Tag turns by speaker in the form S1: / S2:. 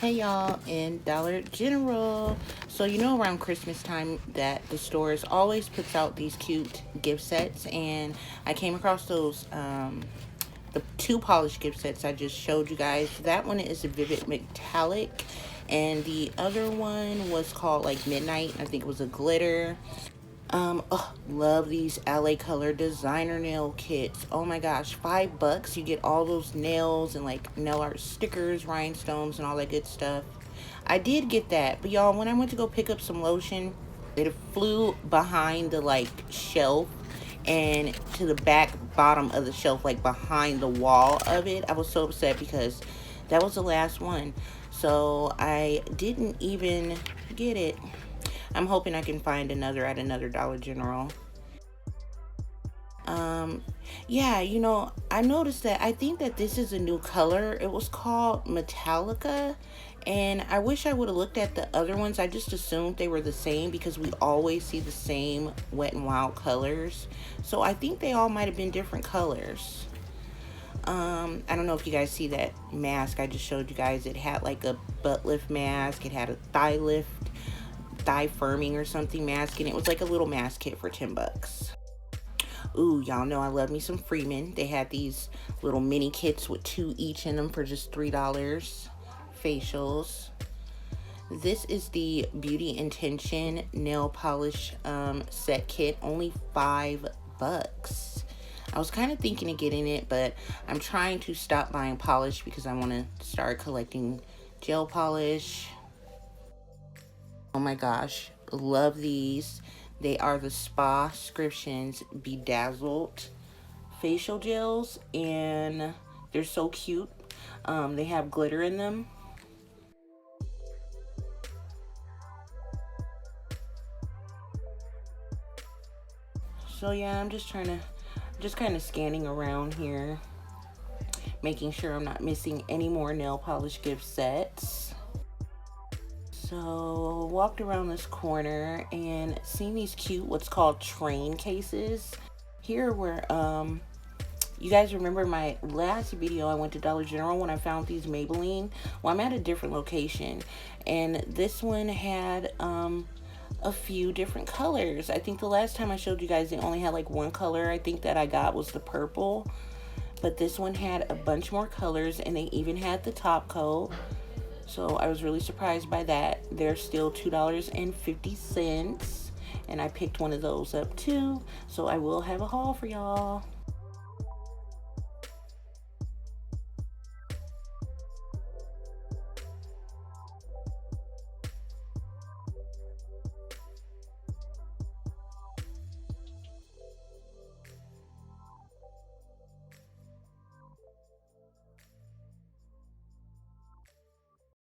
S1: Hey y'all, in Dollar General. So you know around Christmas time that the stores always puts out these cute gift sets, and I came across those the two polished gift sets I just showed you guys. That one is a vivid metallic, and the other one was called like Midnight. I think it was a glitter. Oh, love these LA Color designer nail kits. Oh my gosh, $5. You get all those nails and like nail art stickers, rhinestones, and all that good stuff. I did get that, but y'all, when I went to go pick up some lotion, it flew behind the like shelf and to the back bottom of the shelf, like behind the wall of it. I was so upset because that was the last one. So I didn't even get it. I'm hoping I can find another at another Dollar General. Yeah, I noticed that I think that this is a new color. It was called Metallica, and I wish I would have looked at the other ones. I just assumed they were the same because we always see the same Wet n Wild colors. So I think they all might have been different colors. I don't know if you guys see that mask I just showed you guys. It had like a butt lift mask. It had a thigh lift, thigh firming or something mask, and it was like a little mask kit for $10. Ooh, y'all know I love me some Freeman. They had these little mini kits with 2 each in them for just $3. Facials. This is the Beauty Intention nail polish set kit, only $5. I was kind of thinking of getting it, but I'm trying to stop buying polish because I want to start collecting gel polish. Oh my gosh, love these. They are the Spa Scriptions Bedazzled facial gels, and they're so cute. They have glitter in them. So yeah, I'm just kind of scanning around here, making sure I'm not missing any more nail polish gift sets. So walked around this corner and seen these cute what's called train cases. Here where you guys remember my last video I went to Dollar General when I found these Maybelline. Well, I'm at a different location, and this one had a few different colors. I think the last time I showed you guys they only had like one color. I think that I got was the purple, but this one had a bunch more colors, and they even had the top coat. So I was really surprised by that. They're still $2.50, and I picked one of those up too. So I will have a haul for y'all.